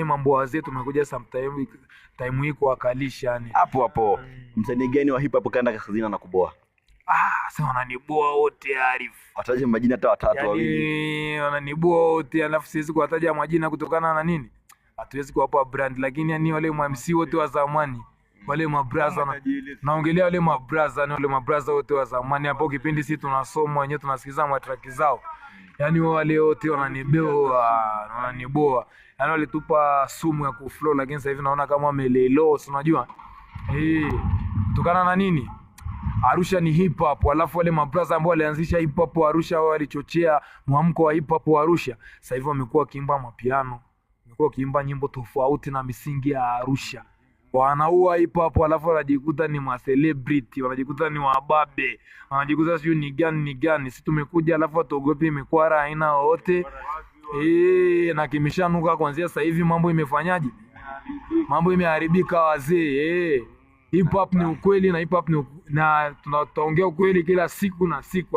mambo wazee tumekuja time hii kuwakalisha yani. Hapo hapo. Msanii gani wa hip hop kaenda kaskazini na kuboa? Sasa wananiboa wote Arif. Wataje majina hata watatu wawili. Yani wananiboa wote, alafu siwezi kuwataja majina kutokana na nini? Hatuwezi kuwapa brand, lakini yani wale MC wote wa zamani, wale mabraza naongelea wale mabraza, ni wale mabraza wote wa zamani hapo kipindi sisi tunasoma wenyewe tunasikiza matraki zao. Yani wale wote wananiboa. Yani walitupa sumu ya kuflow, lakini sasa hivi naona kama wamelelo, unajua? Kutokana na nini? Arusha ni hip hop, alafu wale mabraza ambao walianzisha hip hop Arusha wao walichochea mwamko wa hip hop Arusha. Sasa hivi wamekuwa kiimba mapiano, wamekuwa kiimba nyimbo tofauti na misingi ya Arusha. Wanaua hip hop alafu wanajikuta ni ma celebrity, wanajikuta ni wababe, wanajikuta sio ni gani. Sisi tumekuja alafu atuogope imekwara aina wote. Na kimeshanuka kuanzia sasa hivi mambo imefanyaje? Mambo imeharibika wazee. Hip hop ni ukweli na hip hop ni na tunaongea ukweli kila siku na siku.